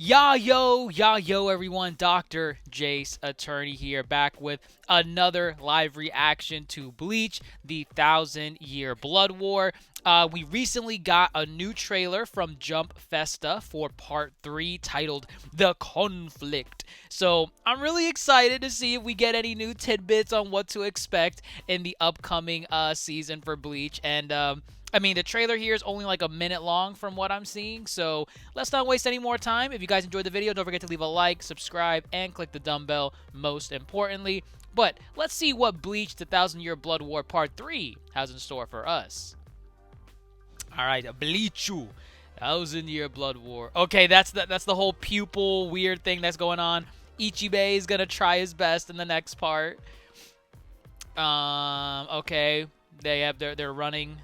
Ya yo everyone, Dr. Jace Attorney here, back with another live reaction to Bleach, the 1,000-Year Blood War. We recently got a new trailer from Jump Festa for Part 3 titled The Conflict. So I'm really excited to see if we get any new tidbits on what to expect in the upcoming season for Bleach. And I mean, the trailer here is only like a minute long from what I'm seeing, so let's not waste any more time. If you guys enjoyed the video, don't forget to leave a like, subscribe, and click the dumbbell, most importantly. But let's see what Bleach the 1,000-Year Blood War Part 3 has in store for us. Alright, Bleachu, 1,000-Year Blood War. Okay, that's the whole pupil weird thing that's going on. Ichibei is gonna try his best in the next part. Okay. They're running.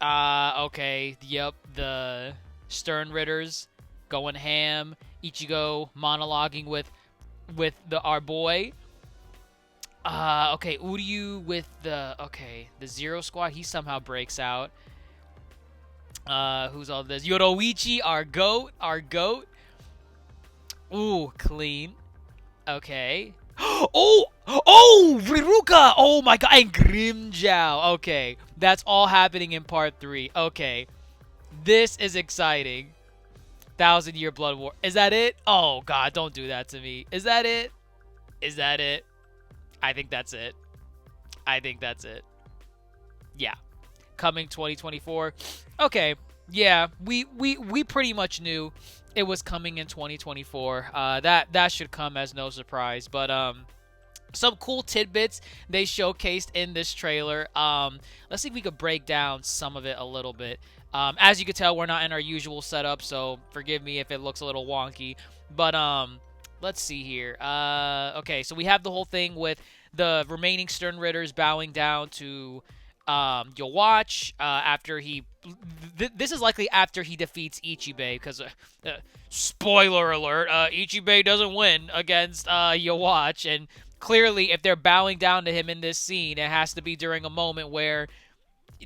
Okay. Yep. The Stern Ritters going ham. Ichigo monologuing with our boy. Okay. Uryu with the Zero Squad. He somehow breaks out. Who's all this? Yoroichi, our goat. Ooh, clean. Okay. Riruka! Oh my god, and GRIMMJOW. Okay, that's all happening in Part 3. Okay, this is exciting. 1,000-Year Blood War. Is that it? Oh god, don't do that to me. Is that it? I think that's it. Yeah. Coming 2024. Okay, yeah, we pretty much knew it was coming in 2024. That should come as no surprise. But some cool tidbits they showcased in this trailer. Let's see if we could break down some of it a little bit. As you can tell, we're not in our usual setup, so forgive me if it looks a little wonky. But let's see here. Okay, so we have the whole thing with the remaining Stern Ritters bowing down to you'll watch after he this is likely after he defeats Ichibei, because spoiler alert, Ichibei doesn't win against Yawatch, and clearly if they're bowing down to him in this scene, it has to be during a moment where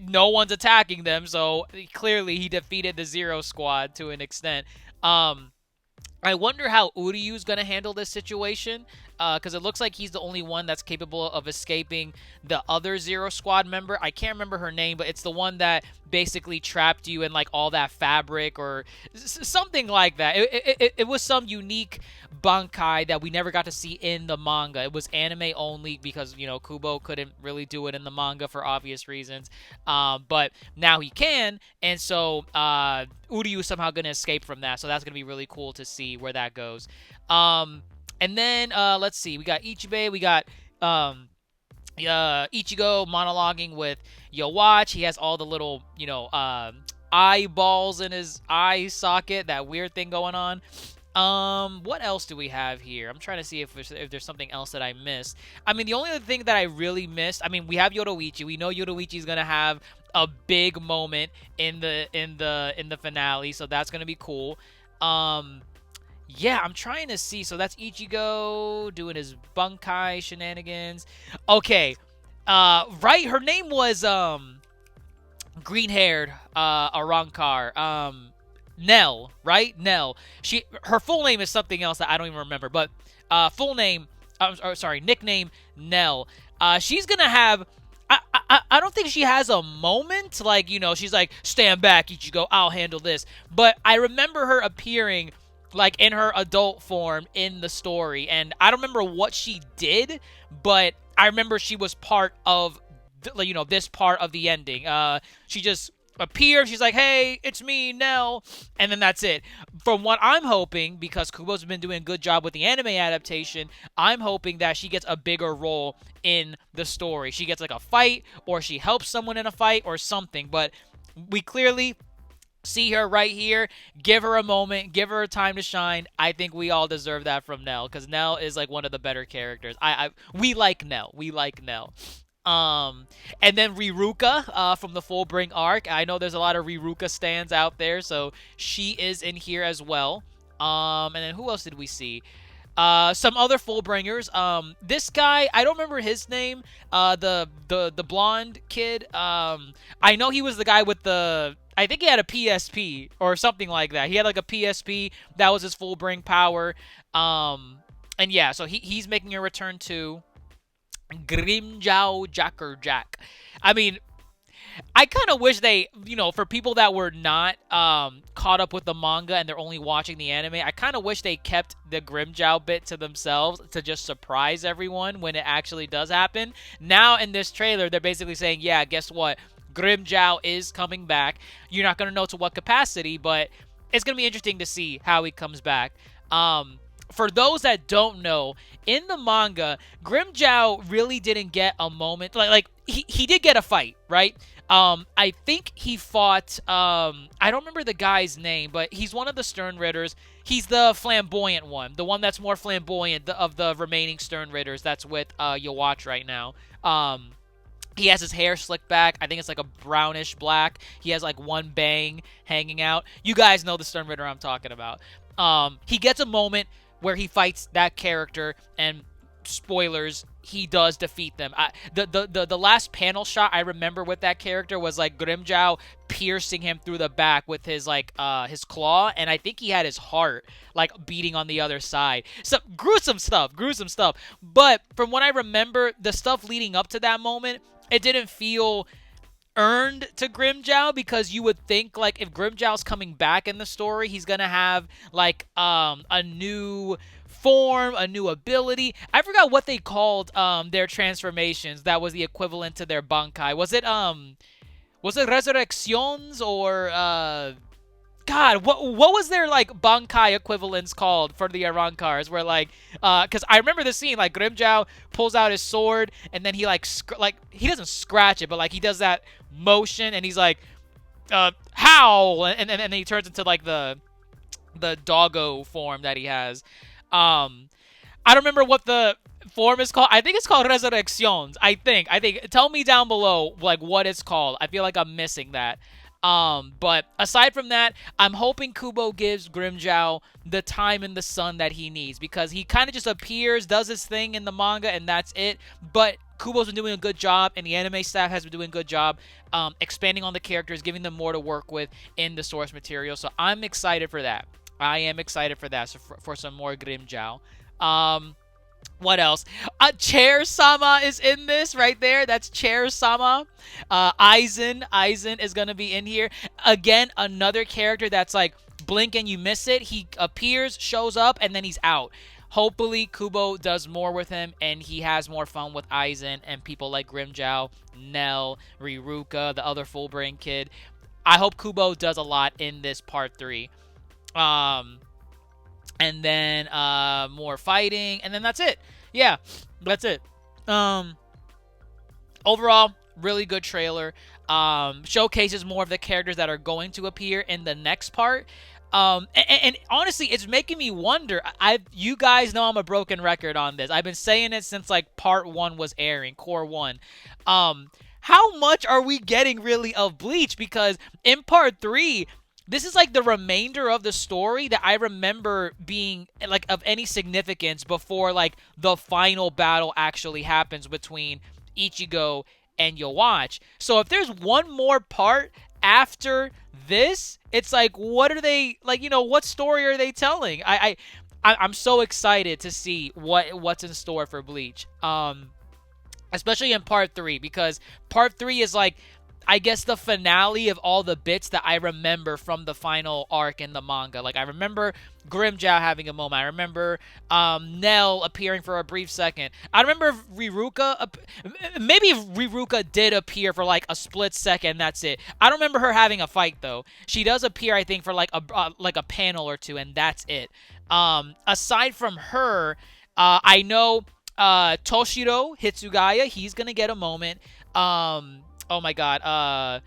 no one's attacking them, so clearly he defeated the Zero Squad to an extent. I wonder how Uryu's going to handle this situation, because it looks like he's the only one that's capable of escaping the other Zero Squad member. I can't remember her name, but it's the one that basically trapped you in like all that fabric or something like that. It was some unique Bankai that we never got to see in the manga. It was anime only because, you know, Kubo couldn't really do it in the manga for obvious reasons. But now he can, and so Uryu is somehow going to escape from that. So that's going to be really cool to see where that goes. And then let's see. We got Ichibei. We got Ichigo monologuing with Yawatch. He has all the little, you know, eyeballs in his eye socket. That weird thing going on. What else do we have here? I'm trying to see if there's something else that I missed. I mean, the only other thing that I really missed, I mean, we have Yoroichi. We know Yoroichi is gonna have a big moment in the finale, so that's gonna be cool. Yeah, I'm trying to see. So that's Ichigo doing his Bunkai shenanigans. Okay, right. Her name was green-haired Arankar. NEL, right? NEL. Her full name is something else that I don't even remember, but full name, nickname NEL. She's gonna have. I don't think she has a moment like, you know, she's like, stand back, Ichigo, I'll handle this. But I remember her appearing like in her adult form in the story, and I don't remember what she did, but I remember she was part of, you know, this part of the ending. She just appeared, she's like, hey, it's me, Nell, and then that's it. From what I'm hoping, because Kubo's been doing a good job with the anime adaptation, I'm hoping that she gets a bigger role in the story. She gets like a fight, or she helps someone in a fight, or something, but we clearly see her right here. Give her a moment, give her a time to shine. I think we all deserve that from Nell, because Nell is like one of the better characters. We like Nell. And then Riruka from the Fullbring arc. I know there's a lot of Riruka stands out there, so she is in here as well. And then who else did we see? Some other Fullbringers. This guy, I don't remember his name. The blonde kid. I know he was the guy with the I think he had a PSP or something like that. He had like a PSP that was his full bring power. And yeah, so he's making a return to GRIMMJOW Jacker Jack. I mean, I kind of wish they, for people that were not caught up with the manga and they're only watching the anime, I kind of wish they kept the GRIMMJOW bit to themselves to just surprise everyone when it actually does happen. Now in this trailer, they're basically saying, yeah, guess what? GRIMMJOW is coming back. You're not going to know to what capacity, but it's going to be interesting to see how he comes back. For those that don't know, in the manga, GRIMMJOW really didn't get a moment. Like he did get a fight, right? I think he fought, I don't remember the guy's name, but he's one of the Stern Ritters. He's the flamboyant one, the one that's more flamboyant of the remaining Stern Ritters that's with Yowatch right now. He has his hair slicked back. I think it's like a brownish black. He has like one bang hanging out. You guys know the Stern Ritter I'm talking about. He gets a moment where he fights that character, and spoilers, he does defeat them. The last panel shot I remember with that character was like GRIMMJOW piercing him through the back with his his claw, and I think he had his heart like beating on the other side. So gruesome stuff. But from what I remember, the stuff leading up to that moment, it didn't feel earned to GRIMMJOW, because you would think like if GRIMMJOW's coming back in the story, he's gonna have like a new form, a new ability. I forgot what they called their transformations. That was the equivalent to their Bankai. Was it Resurrections or God, what was their like Bankai equivalents called for the Arankars? Where like, because I remember the scene, like GRIMMJOW pulls out his sword and then he like he doesn't scratch it, but like he does that motion and he's like, howl, and then he turns into like the doggo form that he has. I don't remember what the form is called. I think it's called Resurrections. I think. Tell me down below like what it's called. I feel like I'm missing that. But aside from that, I'm hoping Kubo gives GRIMMJOW the time in the sun that he needs, because he kind of just appears, does his thing in the manga, and that's it. But Kubo's been doing a good job, and the anime staff has been doing a good job expanding on the characters, giving them more to work with in the source material. So I'm excited for that. I am excited for that, so for some more GRIMMJOW. What else? Chair-sama is in this right there. That's Chair-sama. Aizen is going to be in here. Again, another character that's like blink and you miss it. He appears, shows up, and then he's out. Hopefully, Kubo does more with him, and he has more fun with Aizen and people like GRIMMJOW, NEL, Riruka, the other full brain kid. I hope Kubo does a lot in this part 3. And then more fighting, and then that's it. Yeah, that's it. Overall, really good trailer. Showcases more of the characters that are going to appear in the next part. And honestly, it's making me wonder. You guys know I'm a broken record on this. I've been saying it since like part 1 was airing, Core 1. How much are we getting really of Bleach? Because in part 3, this is like the remainder of the story that I remember being like of any significance before like the final battle actually happens between Ichigo and Yowatch. So if there's one more part after this, it's like, what are they like? What story are they telling? I'm so excited to see what's in store for Bleach. Especially in part 3, because part 3 is like, I guess, the finale of all the bits that I remember from the final arc in the manga. Like, I remember GRIMMJOW having a moment. I remember NEL appearing for a brief second. I remember Riruka. Maybe Riruka did appear for like a split second. That's it. I don't remember her having a fight though. She does appear, I think, for like a panel or two, and that's it. Aside from her, I know Toshiro Hitsugaya. He's gonna get a moment. Oh my God.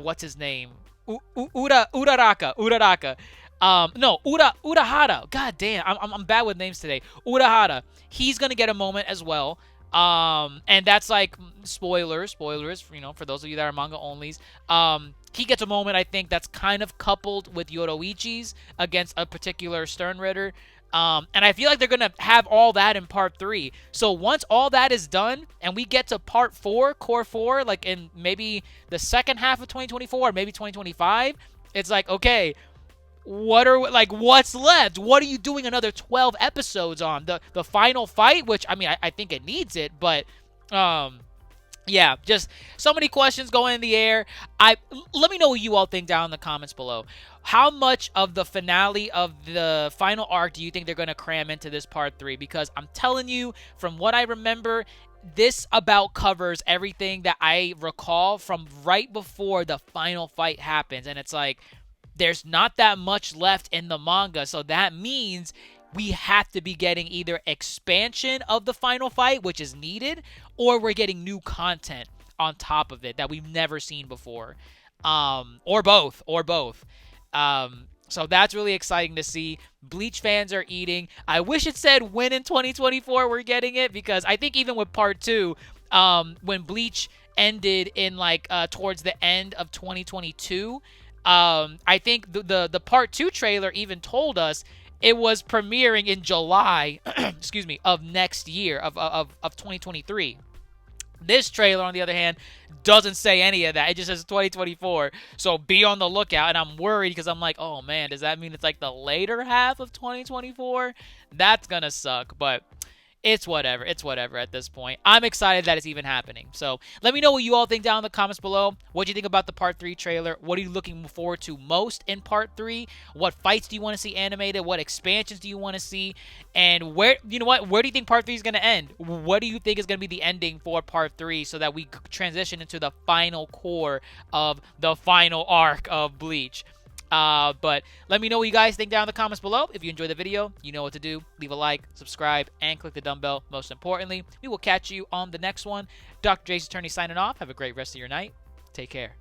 What's his name? Uraraka. No, Urahara. God damn, I'm bad with names today. Urahara. He's gonna get a moment as well. And that's like spoilers, for those of you that are manga onlys. he gets a moment, I think, that's kind of coupled with Yoruichi's against a particular Stern Ritter. And I feel like they're going to have all that in part 3. So once all that is done and we get to part 4, core 4, like in maybe the second half of 2024, maybe 2025, it's like, okay, what's left? What are you doing another 12 episodes on? The final fight, which, I mean, I think it needs it, but yeah, just so many questions going in the air. Let me know what you all think down in the comments below. How much of the finale of the final arc do you think they're going to cram into this part 3? Because I'm telling you, from what I remember, this about covers everything that I recall from right before the final fight happens. And it's like, there's not that much left in the manga. So that means we have to be getting either expansion of the final fight, which is needed, or we're getting new content on top of it that we've never seen before. Or both. So that's really exciting to see. Bleach fans are eating. I wish it said when in 2024 we're getting it, because I think even with part 2, when Bleach ended in like towards the end of 2022, I think the part 2 trailer even told us it was premiering in July, excuse me, of next year, of 2023. This trailer, on the other hand, doesn't say any of that. It just says 2024. So be on the lookout. And I'm worried because I'm like, oh man, does that mean it's like the later half of 2024? That's going to suck. But it's whatever. It's whatever at this point. I'm excited that it's even happening. So let me know what you all think down in the comments below. What do you think about the part 3 trailer? What are you looking forward to most in part 3? What fights do you want to see animated? What expansions do you want to see? And where, you know what? Where do you think part 3 is going to end? What do you think is going to be the ending for part 3 so that we transition into the final core of the final arc of Bleach? But let me know what you guys think down in the comments below. If you enjoyed the video, you know what to do. Leave a like, subscribe, and click the dumbbell. Most importantly, we will catch you on the next one. DrJaceAttorney signing off. Have a great rest of your night. Take care.